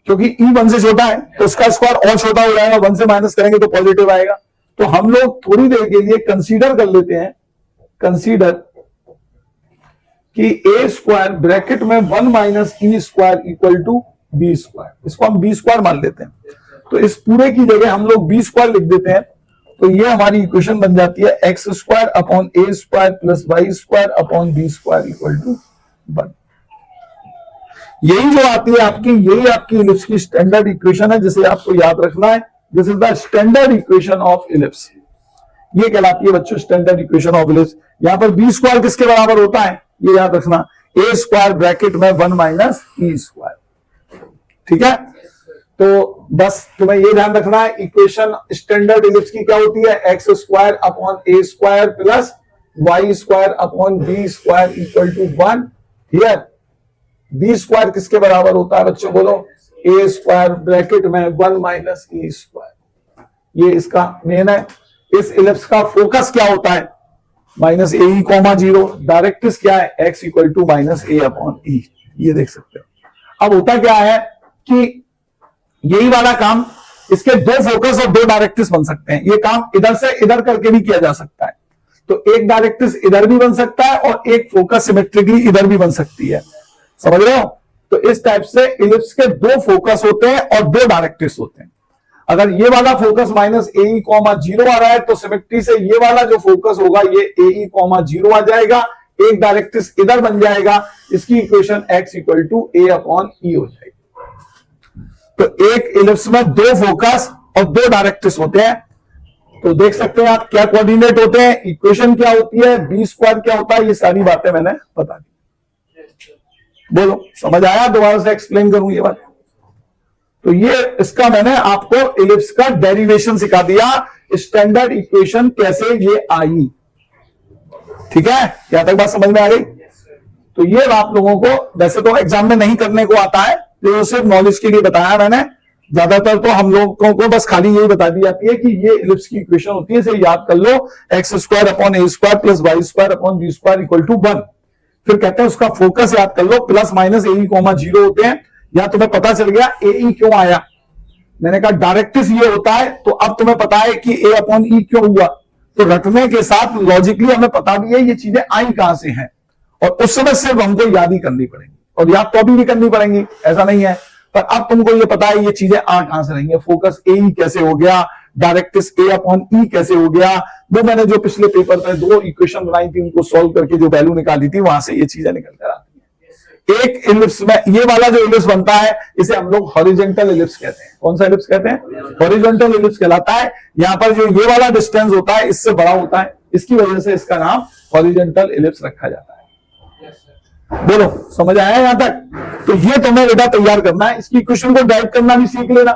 क्योंकि ई 1 से छोटा है तो उसका स्क्वायर और छोटा हो जाएगा, 1 से माइनस करेंगे तो पॉजिटिव आएगा। तो हम लोग थोड़ी देर के लिए कंसीडर कर लेते हैं, कंसीडर कि ए स्क्वायर ब्रैकेट में 1 minus E square equal to B square, इसको हम बी स्क्वायर मान लेते हैं। तो इस पूरे की जगह हम लोग बी स्क्वायर लिख देते हैं, तो ये हमारी इक्वेशन बन जाती है X square upon A square plus Y square upon B square equal to 1। यही जो आती है आपकी, यही आपकी इलिप्स की स्टैंडर्ड इक्वेशन है, जिसे आपको याद रखना है। This is the standard equation of ellipse, ये कहलाती है बच्चों स्टैंडर्ड इक्वेशन ऑफ इलिप्स। यहां पर बी स्क्वायर किसके बराबर होता है, ये याद रखना, ए स्क्वायर ब्रैकेट में 1 माइनस ई स्क्वायर। ठीक है, तो बस तुम्हें ये ध्यान रखना है, इक्वेशन स्टैंडर्ड इलिप्स की क्या होती है, X square upon A square plus Y square upon B square equal to 1। Here B square किसके बराबर होता है बच्चों, बोलो, ए स्क्वायर ब्रैकेट में 1 माइनस ई स्क्वायर। ये इसका मेन है। इस इलिप्स का फोकस क्या होता है, minus a e comma 0, directrix क्या है, x equal to minus a upon e, ये देख सकते हो। अब होता क्या है कि यही वाला काम, इसके 2 फोकस और 2 डायरेक्ट्रिक्स बन सकते हैं। ये काम इधर से इधर करके भी किया जा सकता है, तो एक डायरेक्ट्रिक्स इधर भी बन सकता है और एक फोकस सिमेट्रिकली इधर भी बन सकती है, समझ रहे हो। तो इस टाइप से इलिप्स के 2 फोकस होते हैं और 2 डायरेक्ट्रिक्स होते हैं। अगर ये वाला focus minus a e comma 0 आ रहा है तो सिमेट्री से ये वाला जो फोकस होगा ये ए ई कॉमा 0 आ जाएगा, एक डायरेक्ट्रिक्स इधर बन जाएगा, इसकी equation x equal to a upon e हो जाएगी। तो एक इलिप्स में 2 फोकस और 2 डायरेक्ट्रिक्स होते हैं। तो देख सकते हैं आप क्या कोऑर्डिनेट होते हैं, इक्वेशन क्या होती है, बी स्क्वायर क्या होता है, ये सारी बातें मैंने बता दी। बोलो समझ आया, दोबारा से एक्सप्लेन करूं ये बात। तो ये इसका मैंने आपको इलिप्स का डेरिवेशन सिखा दिया, स्टैंडर्ड इक्वेशन कैसे ये आई। ठीक है, यहां तक बात समझ में आ गई। तो ये आप लोगों को वैसे तो एग्जाम में नहीं करने को आता है, जो सिर्फ नॉलेज के लिए बताया मैंने। ज्यादातर तो हम लोगों को बस खाली यही बता दी जाती है कि ये इलिप्स की इक्वेशन होती है, इसे याद कर लो, x square upon A square plus Y square upon B square equal to 1। फिर कहते हैं उसका फोकस याद कर लो, plus minus a e comma 0 होते हैं। या तुम्हें पता चल गया ए ई क्यों आया, मैंने कहा डायरेक्ट्रिक्स ये होता है, तो अब तुम्हें पता है कि ए अपॉन ई क्यों हुआ। तो रटने के साथ लॉजिकली हमें पता भी है ये चीजें आई कहां से हैं, और उस समय सिर्फ हमको याद ही करनी पड़ेगी, और याद तो अभी भी करनी पड़ेंगी, ऐसा नहीं है। पर अब तुमको ये पता है ये चीजें आ कहां से रही है, फोकस ए ई कैसे हो गया, डायरेक्ट्रिक्स ए अपॉन ई कैसे हो गया। वो मैंने जो पिछले पेपर में 2 इक्वेशन बनाई थी, उनको सॉल्व करके जो वैल्यू निकाली थी, वहां से ये चीजें निकल कर आती है। एक इलिप्स में ये वाला जो इलिप्स बनता है, इसे हम लोग हॉरिजॉन्टल इलिप्स कहते हैं। कौन सा इलिप्स कहते हैं, हॉरिजॉन्टल इलिप्स कहलाता है। यहां पर जो ये वाला डिस्टेंस होता है इससे बड़ा होता है, इसकी वजह से इसका नाम हॉरिजॉन्टल इलिप्स रखा जाता है। बोलो समझ आया यहां तक। तो ये तुम्हें बेटा तैयार करना है, इसकी इक्वेशन को ड्राइव करना भी सीख लेना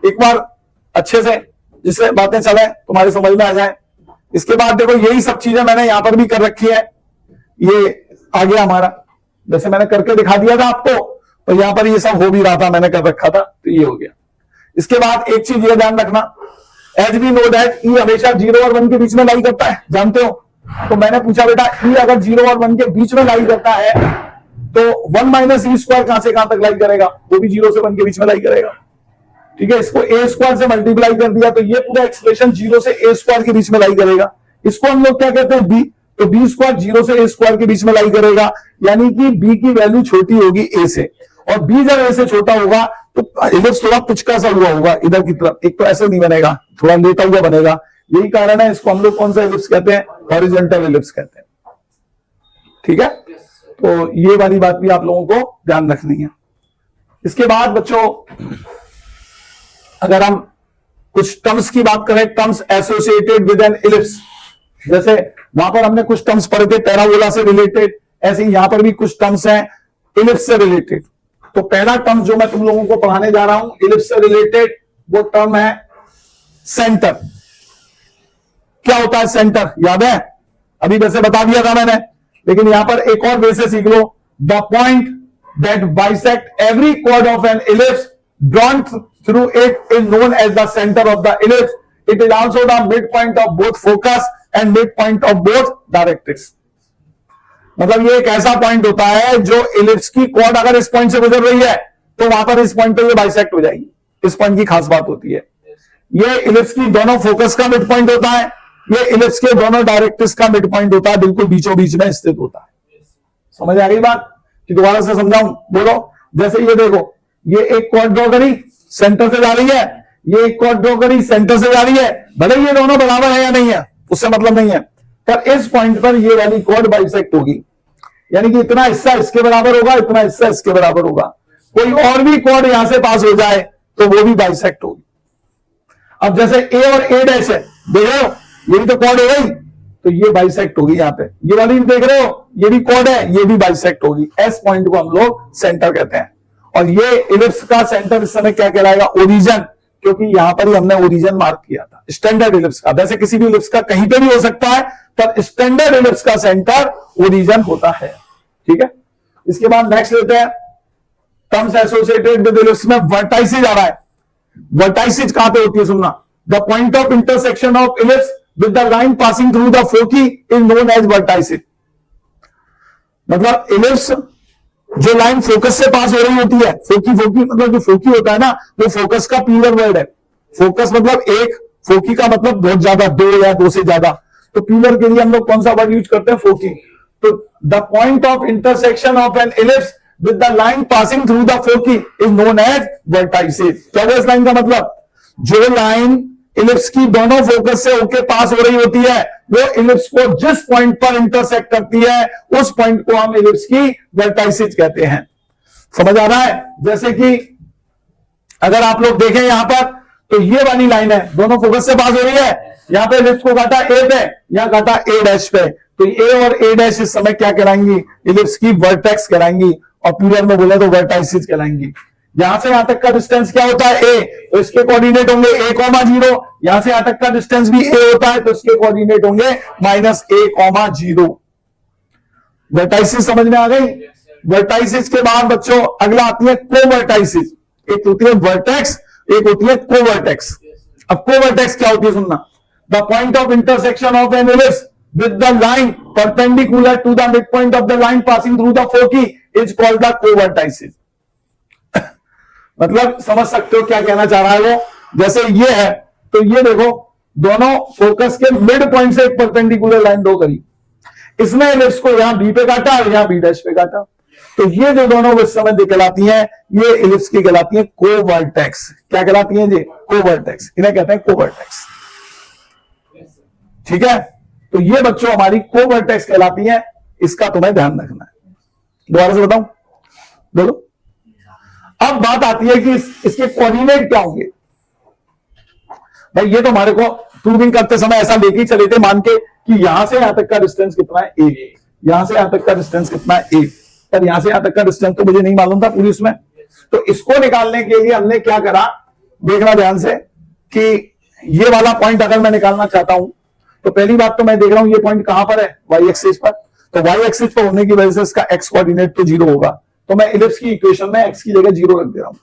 एक बार अच्छे से, जिससे बातें चले तुम्हारे समझ में आ जाए। इसके बाद देखो यही सब चीजें मैंने यहां पर भी कर रखी है, ये आ गया हमारा, जैसे मैंने करके दिखा दिया था आपको, तो यहां पर ये सब हो भी रहा था, मैंने कर रखा था, तो ये हो गया। इसके बाद एक चीज ये ध्यान रखना, एज वी नो दैट ई हमेशा 0 और 1 के बीच में लाई करता है, जानते हो। तो मैंने पूछा बेटा ई अगर 0 और 1 के बीच में लाई करता है तो 1 माइनस ई स्क्वायर कहां से कहां तक लाई करेगा, वो भी 0 से 1 के बीच में लाई करेगा। ठीक है, इसको ए स्क्वायर से मल्टीप्लाई कर दिया तो ये पूरा एक्सप्रेशन 0 से ए स्क्वायर के बीच में लाई करेगा। इसको हम लोग क्या कहते हैं, बी। तो बी स्क्वायर 0 से ए स्क्वायर के बीच में लाई करेगा, यानी कि बी की वैल्यू छोटी होगी ए से, और बी जब ए से छोटा होगा तो इलिप्स थोड़ा पिचका सा हुआ होगा इधर की तरफ, एक तो ऐसे नहीं बनेगा, थोड़ा लेटा हुआ बनेगा। यही कारण है इसको हम लोग कौन सा इलिप्स कहते हैं, हॉरिजॉन्टल इलिप्स कहते हैं। ठीक है, तो ये वाली बात भी आप लोगों को ध्यान रखनी है। इसके बाद बच्चों अगर हम कुछ टर्म्स की बात करें, terms associated with N ellipse, जैसे वहां पर हमने कुछ टर्म्स पढ़े थे पैराबोला से रिलेटेड, ऐसे यहां पर भी कुछ टर्म्स हैं इलिप्स से रिलेटेड। तो पहला टर्म जो मैं तुम लोगों को पढ़ाने जा रहा हूं इलिप्स से रिलेटेड, वो टर्म है सेंटर। क्या होता है सेंटर, याद है, अभी वैसे बता दिया था मैंने, लेकिन यहां पर एक और वे से सीख लो। The point that bisect every chord of an ellipse drawn through it is known as the center of the ellipse. It is also the midpoint of both focus and mid point of both directrix. मतलब ये एक ऐसा point होता है जो ellipse की cord अगर इस पॉइंट से गुजर रही है तो वहां पर इस पॉइंट पे ये बाइसेक्ट हो जाएगी। इस पॉइंट की खास बात होती है, ये इलिप्स की दोनों फोकस का मिड पॉइंट होता है, ये इलिप्स के दोनों डायरेक्ट्रिक्स का मिड पॉइंट होता है, बिल्कुल बीचों बीच में स्थित होता है। समझ आ गई बात कि दोबारा से समझाऊं? बोलो। जैसे ये देखो, ये एक कॉर्ड ड्रॉ करी, सेंटर से जा रही है, ये एक कॉर्ड ड्रॉ करी, सेंटर से जा रही है, भले ये दोनों बराबर है या नहीं है उससे मतलब नहीं है, पर इस पॉइंट पर ये वाली कॉर्ड बाइसेक्ट होगी, यानी कि इतना हिस्सा इसके बराबर होगा, इतना हिस्सा इसके बराबर होगा। कोई और भी कॉर्ड यहां से पास हो जाए तो वो भी बाइसेक्ट होगी। अब जैसे ए और ए डैश है, देख रहे हो, ये भी तो कॉर्ड हो गई, तो ये बाइसेक्ट होगी। यहां पे ये वाली देख रहे हो, ये भी कॉर्ड है, ये भी बाइसेक्ट होगी। एस पॉइंट को हम लोग सेंटर कहते हैं, और ये इलिप्स का सेंटर इस समय क्या कहलाएगा? ओरिजिन, क्योंकि यहां पर ही हमने ओरिजिन मार्क किया था स्टैंडर्ड इलिप्स का। वैसे किसी भी इलिप्स का कहीं पे भी हो सकता है, पर स्टैंडर्ड इलिप्स का सेंटर ओरिजिन होता है। ठीक है, इसके बाद नेक्स्ट लेते हैं टर्म्स एसोसिएटेड विद इलिप्स में वर्टाइसिस आ रहा है। वर्टाइसिस कहां पे होती है? सुनना, the point of intersection of ellipse with the line passing through the foci is known as vertices. मतलब इलिप्स जो लाइन फोकस से पास हो रही होती है, फोकी फोकी मतलब जो फोकी होता है ना, वो फोकस का प्लूरल वर्ड है। फोकस मतलब एक, फोकी का मतलब बहुत ज्यादा, दो या दो से ज्यादा, तो प्लूरल के लिए हम लोग कौन सा वर्ड यूज करते हैं? फोकी। तो the point of intersection of an ellipse with the line passing through the foci is known as vertices. क्या है इस लाइन का मतलब? जो लाइन इलिप्स की दोनों फोकस से होके पास हो रही होती है, वो इलिप्स को जिस पॉइंट पर इंटरसेक्ट करती है उस पॉइंट को हम इलिप्स की वर्टाइसिस कहते हैं। समझ आ रहा है? जैसे कि अगर आप लोग देखें यहां पर, तो ये वाली लाइन है, दोनों फोकस से पास हो रही है, यहां पे इलिप्स को काटा ए पे, यहां काटा ए डैश पे, तो ए और ए डैश इस समय क्या कहलाएंगी? इलिप्स की वर्टेक्स कहलाएंगी, और प्लूरल में बोले तो वर्टाइसिस कहलाएंगी। यहां से यहां तक का डिस्टेंस क्या होता है? ए, तो इसके कोऑर्डिनेट होंगे a,0। यहां से यहां तक का डिस्टेंस भी a होता है, तो इसके कोऑर्डिनेट होंगे -a,0। वर्टाइसिस समझ में आ गई? वर्टाइसिस के बाद बच्चों अगला आती है कोवर्टाइसिस। एक होती है वर्टेक्स, एक होती है कोवर्टेक्स। अब कोवर्टेक्स क्या होती है? सुनना, the point of intersection of an ellipse with the line perpendicular to the midpoint of the line passing through the foci is called the covertices। मतलब समझ सकते हो क्या कहना चाह रहा है वो? जैसे ये है, तो ये देखो, दोनों फोकस के मिड पॉइंट से एक परपेंडिकुलर लाइन ड्रॉ करी, इसने इलिप्स को यहां बी पे काटा और यहां बी डैश पे काटा, तो ये जो दोनों इस समय कहलाती हैं, ये इलिप्स की कहलाती है कोवर्टेक्स। क्या कहलाती है जी? कोवर्टेक्स। इन्हें कहते हैं कोवर्टेक्स। ठीक है, तो ये बच्चों हमारी कोवर्टेक्स कहलाती है, इसका तुम्हें ध्यान रखना है। दोबारा से बताऊं, बोलो। अब बात आती है कि इसके कोऑर्डिनेट क्या होंगे। भाई ये तो हमारे को प्रूविंग करते समय ऐसा लेके चले थे मान के कि यहां से यहां तक का डिस्टेंस कितना है? ए। यहां से यहां तक का डिस्टेंस कितना है? ए। पर यहां से यहां तक का डिस्टेंस तो मुझे नहीं मालूम था पूरी उसमें, तो इसको निकालने के लिए हमने क्या करा, देखना ध्यान से, कि ये वाला पॉइंट अगर मैं निकालना चाहता हूं, तो पहली बात तो मैं देख रहा हूं ये पॉइंट कहां पर है? वाई एक्सिस पर। तो वाई एक्सिस पर होने की वजह से इसका एक्स कोऑर्डिनेट तो 0 होगा, तो मैं इलिप्स की इक्वेशन में एक्स की जगह 0 रख दे रहा हूं।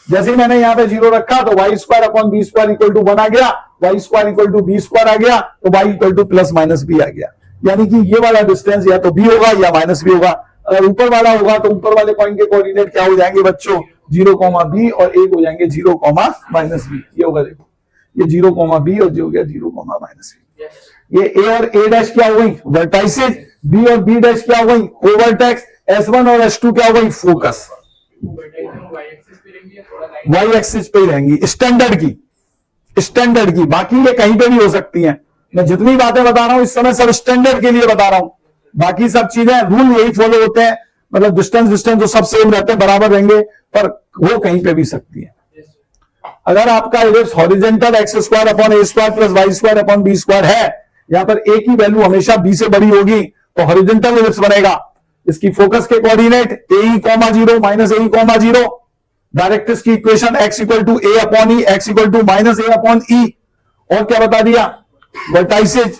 जैसे ही मैंने यहां पे 0 रखा तो y square upon B square equal to 1 आ गया, y square equal to B square आ गया, तो y equal to plus minus b आ गया। यानी कि ये वाला डिस्टेंस या तो बी होगा या माइनस बी होगा। अगर ऊपर वाला होगा तो ऊपर वाले पॉइंट के कोऑर्डिनेट क्या हो जाएंगे बच्चों? 0,b और एक हो जाएंगे 0,-b। ये होगा, देखो, ये 0,b और जो हो गया 0,-b। ये ए और ए डैश क्या हो गई? वर्टाइसिस। बी और बी डैश क्या हो गई? कोवर्टेक्स। S1 और S2 क्या हो गई? फोकस। वाई एक्सिस पे ही रहेंगी, स्टैंडर्ड की। बाकी ये कहीं पे भी हो सकती हैं। मैं जितनी बातें बता रहा हूं इस समय सब स्टैंडर्ड के लिए बता रहा हूं, बाकी सब चीजें रूल यही फॉलो होते हैं, मतलब डिस्टेंस तो सब सेम रहते हैं, बराबर रहेंगे, पर वो कहीं पे भी सकती है। अगर आपका ellipse horizontal x square upon ए square plus Y square upon B square है, यहां पर ए की वैल्यू हमेशा बी से बड़ी होगी, तो हॉरिजॉन्टल इलिप्स बनेगा। इसकी फोकस के coordinate AE,0 minus AE,0। Directrix की equation x equal to a upon e, x equal to minus a upon e. और क्या बता दिया? वर्टाइसिस,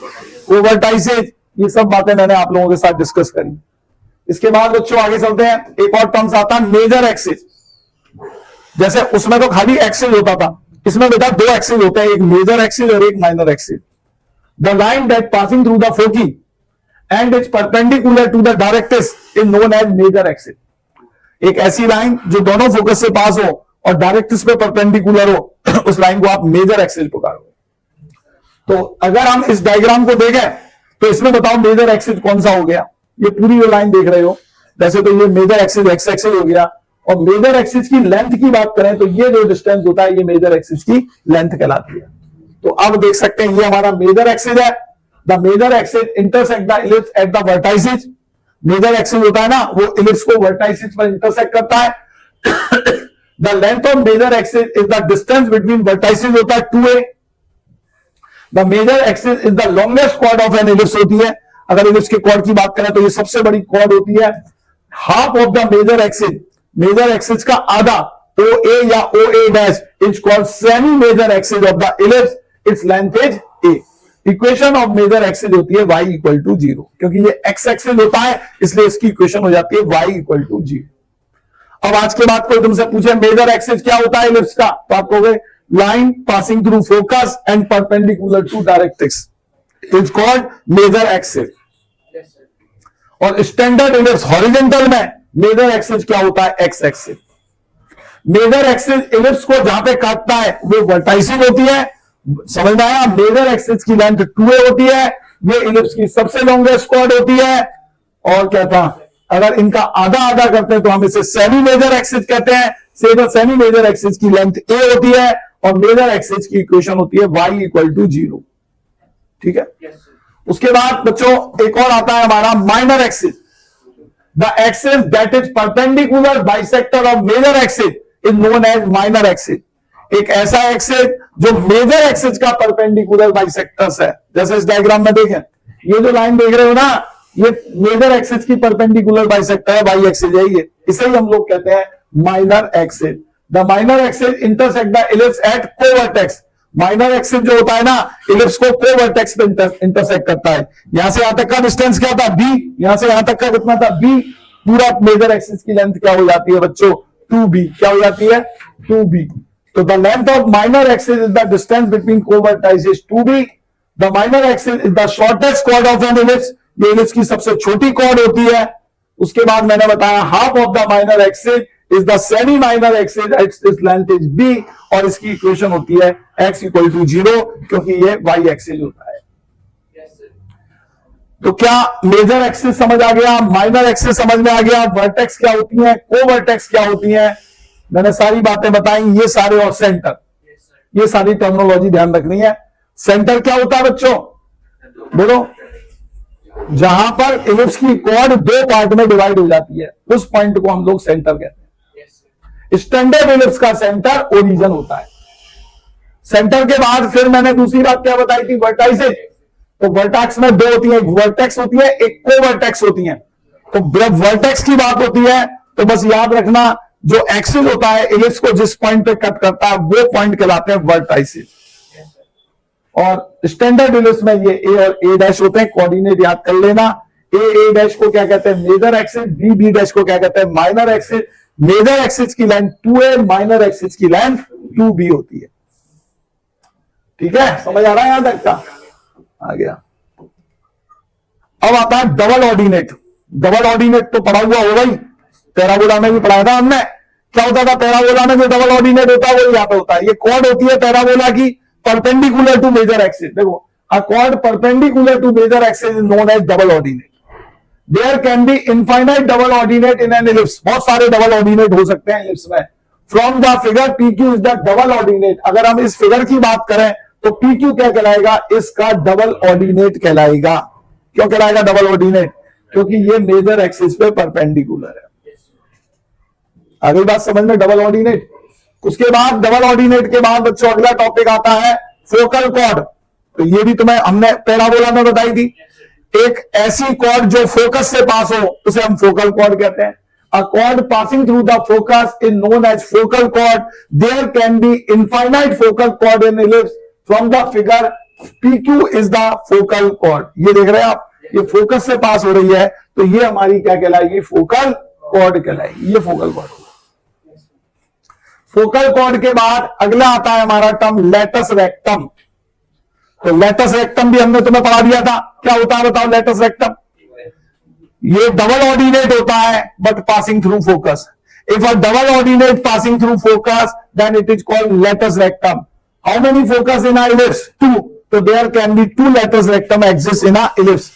कोवर्टाइसिस, ये सब बातें मैंने आप लोगों के साथ डिस्कस करी। इसके बाद बच्चों आगे चलते हैं, एक और टर्म्स आता है मेजर एक्सिस। जैसे उसमें तो खाली एक्सिस होता था, इसमें बेटा 2 एक्सिस होते हैं, एक मेजर एक्सिस और एक minor axis. The line that passing through the foci and its perpendicular to the directrix is known as major axis. एक ऐसी लाइन जो दोनों फोकस से पास हो और डायरेक्ट्रिक्स पे परपेंडिकुलर हो उस लाइन को आप मेजर एक्सिस पुकारोगे। तो अगर हम इस डायग्राम को देखें तो इसमें बताओ मेजर एक्सिस कौन सा हो गया। ये पूरी जो लाइन देख रहे हो वैसे तो ये मेजर एक्सिस एक्स एक्सिस हो गया, और मेजर एक्सिस की लेंथ की बात करें तो ये जो डिस्टेंस होता है ये मेजर एक्सिस की लेंथ कहलाती है। तो अब देख सकते हैं ये हमारा मेजर एक्सिस है। The major axis intersect the ellipse at the vertices. Major axis होता है ना वो इलिप्स को वर्टाइसिस पर इंटरसेक्ट करता है। The length of major axis is the distance between vertices होता है 2a। The major axis is the longest chord of an ellipse होती है। अगर इलिप्स के कॉर्ड की बात करें तो ये सबसे बड़ी कॉर्ड होती है। Half of the major axis, major axis का आधा OA या OA dash is called semi major axis of the ellipse, its length is a। Equation of major axis होती है y इक्वल टू 0, क्योंकि ये x एक्सिस होता है इसलिए इसकी इक्वेशन हो जाती है y इक्वल टू 0। अब आज के बाद कोई तुमसे पूछे मेजर एक्सिस क्या होता है इलिप्स का, तो आप कहोगे line passing through focus and perpendicular to directrix is called major axis. और स्टैंडर्ड इलिप्स हॉरिजॉन्टल में मेजर एक्सिस क्या होता है, X axis. Major axis ellipse को जहां पे काटता है वो वर्टाइसिस होती है। समझ में आया? मेजर एक्सिस की लेंथ 2a होती है, ये इलिप्स की सबसे लॉन्गेस्ट कॉर्ड होती है। और क्या था, अगर इनका आधा आधा करते हैं तो हम इसे सेमी मेजर एक्सिस कहते हैं। सेमी मेजर एक्सिस की लेंथ a होती है और मेजर एक्सिस की इक्वेशन होती है y इक्वल टू 0। ठीक है। उसके बाद बच्चों एक और आता है हमारा minor axis. The axis that is perpendicular bisector of major axis is known as minor axis. एक ऐसा एक्सिस जो मेजर एक्सिस का परपेंडिकुलर बाइसेक्टर्स है। जैसे इस डायग्राम में देखें, ये जो लाइन देख रहे हो ना, ये मेजर एक्सिस की परपेंडिकुलर बाइसेक्टर है, वाई एक्सिस है ये, इसे ही हम लोग कहते हैं minor axis. The minor axis intersect the ellipse at covertex. Minor axis जो होता है ना, इलिप्स को कोवर्टेक्स पे इंटरसेक्ट करता है। यहां से यहां तक का डिस्टेंस क्या था, b। यहां से यहां तक का कितना था, b। पूरा मेजर एक्सिस की लेंथ क्या हो जाती है बच्चों, 2b। क्या हो जाती है, 2b। तो the length of minor axis is the distance between covertices 2b। The minor axis is the shortest chord of an ellipse. ये इलिप्स की सबसे छोटी कॉर्ड होती है। उसके बाद मैंने बताया half of the minor axis is the semi minor axis, it's length is b। और इसकी इक्वेशन होती है x इक्वल टू 0, क्योंकि ये y एक्सिस होता है। तो क्या मेजर एक्सिस समझ आ गया, माइनर एक्सिस समझ में आ गया, वर्टेक्स क्या होती है, कोवर्टेक्स क्या होती है, मैंने सारी बातें बताई। ये सारे और सेंटर, ये सारी टर्मिनोलॉजी ध्यान रखनी है। सेंटर क्या होता है बच्चों, बोलो। जहां पर इलिप्स की कॉर्ड दो पार्ट में डिवाइड हो जाती है उस पॉइंट को हम लोग सेंटर कहते हैं। स्टैंडर्ड इलिप्स का सेंटर ओरिजिन होता है। सेंटर के बाद फिर मैंने दूसरी बात क्या बताई थी, वर्टाइसेस। तो वर्टेक्स में दो होती है, एक वर्टेक्स होती है, एक कोवर्टेक्स होती है। तो जब वर्टेक्स की बात होती है तो बस याद रखना जो एक्सिस होता है इलिप्स को जिस पॉइंट पे कट करता है वो पॉइंट कहलाते हैं वर्टाइसेस। और स्टैंडर्ड इलिप्स में ये ए और ए डैश होते हैं, कोऑर्डिनेट याद कर लेना। ए डैश को क्या कहते हैं, मेजर एक्सिस। बी डैश को क्या कहते हैं, माइनर एक्सिस। मेजर एक्सिस की लेंथ 2a, माइनर एक्सिस की लेंथ 2b होती है। ठीक है, समझ आ रहा है यहां तक का, आ गया। अब आता है डबल ऑर्डिनेट। डबल ऑर्डिनेट तो पढ़ा हुआ होगा ही, पैराबोला में भी पढ़ाया था हमने। क्या होता था पैराबोला में, जो डबल ऑर्डिनेट होता है वो यहां पे होता है। ये कॉर्ड होती है पैराबोला की परपेंडिकुलर टू मेजर एक्सिस। देखो, a chord perpendicular to major axis is known as double ordinate. There can be infinite double ordinate in an ellipse. बहुत सारे डबल ऑर्डिनेट हो सकते हैं इलिप्स में। From the figure PQ is the double ordinate. अगर हम इस figure की बात करें तो PQ क्या कहलाएगा, इसका डबल ऑर्डिनेट कहलाएगा। क्यों कहलाएगा डबल ऑर्डिनेट, क्योंकि ये मेजर एक्सिस पे परपेंडिकुलर है। अगली बात समझ में, डबल ऑर्डिनेट। उसके बाद डबल ऑर्डिनेट के बाद बच्चों अगला टॉपिक आता है फोकल कॉर्ड। तो ये भी तुम्हें हमने पैराबोला में बताई थी। एक ऐसी कॉर्ड जो फोकस से पास हो उसे हम फोकल कॉर्ड कहते हैं। A chord passing through the focus is known as focal chord. There can be infinite focal chord in ellipse. From the figure PQ is the focal chord. ये देख रहे हैं आप, ये फोकस से पास हो रही है तो ये हमारी क्या कहलाएगी, फोकल कॉर्ड कहलाएगी। ये फोकल कॉर्ड। फोकल कॉर्ड के बाद अगला आता है हमारा टर्म लेटस रेक्टम। तो लेटस रेक्टम भी हमने तुम्हें पढ़ा दिया था, क्या होता है बताओ लेटस रेक्टम? ये डबल ऑर्डिनेट होता है but passing through focus. If a double ordinate passing through focus, then it is called latus rectum. How many focus in a ellipse? 2. So there can be 2 latus rectum exist in a ellipse.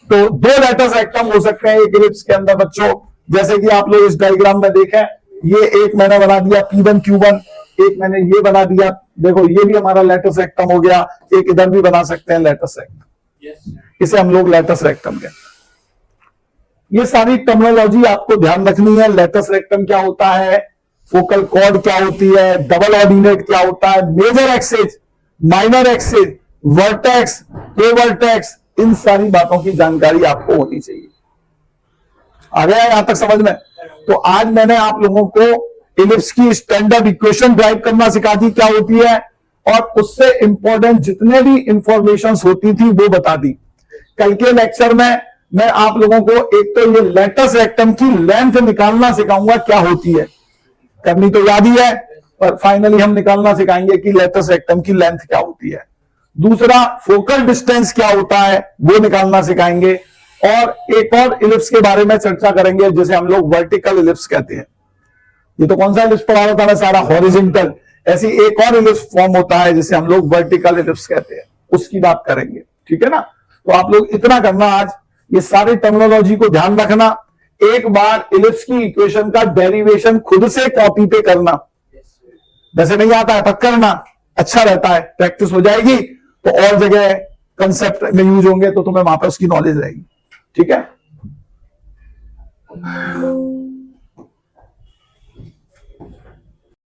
तो 2 latus rectum हो सकते हैं एक ellipse के अंदर बच्चों. जैसे कि आप लोग इस डायग्राम में देखें, ये एक मैंने बना दिया P1 Q1, एक मैंने ये बना दिया. देखो ये भी हमारा latus rectum हो गया. एक इधर भी बना सकते हैं latus rectum. इसे हम लोग latus rectum कहते हैं. ये सारी टर्मिनोलॉजी आपको ध्यान रखनी है. लेटस रेक्टम क्या होता है, फोकल कॉर्ड क्या होती है, डबल ऑर्डिनेट क्या होता है, major axis, minor axis, vertex, के वर्टेक्स, इन सारी बातों की जानकारी आपको होनी चाहिए. आ गया यहां तक समझ में? तो आज मैंने आप लोगों को इलिप्स की स्टैंडर्ड इक्वेशन ड्राइव करना सिखा दी क्या होती है, और उससे इंपॉर्टेंट जितने भी इंफॉर्मेशन होती थी वो बता दी. कल के लेक्चर में मैं आप लोगों को एक तो ये लेटस रेक्टम की लेंथ निकालना सिखाऊंगा क्या होती है. करनी तो याद ही है, पर फाइनली हम निकालना सिखाएंगे कि लेटस रेक्टम की लेंथ क्या होती है. दूसरा फोकल डिस्टेंस क्या होता है वो निकालना सिखाएंगे. और एक और इलिप्स के बारे में चर्चा करेंगे जिसे हम लोग वर्टिकल इलिप्स कहते हैं. ये तो कौन सा इलिप्स पढ़ा होता है सारा, हॉरिजॉन्टल. ऐसी एक और इलिप्स फॉर्म होता है जिसे हम लोग वर्टिकल इलिप्स कहते हैं, उसकी बात करेंगे. ठीक है ना? तो आप लोग इतना करना, आज ये सारी टर्मिनोलॉजी को ध्यान रखना. एक बार इलिप्स की इक्वेशन का डेरिवेशन खुद से कॉपी पे करना. वैसे नहीं आता है पर करना अच्छा रहता है, प्रैक्टिस हो जाएगी तो और जगह कंसेप्ट में यूज होंगे तो तुम्हें वहां पर उसकी नॉलेज रहेगी. ठीक है?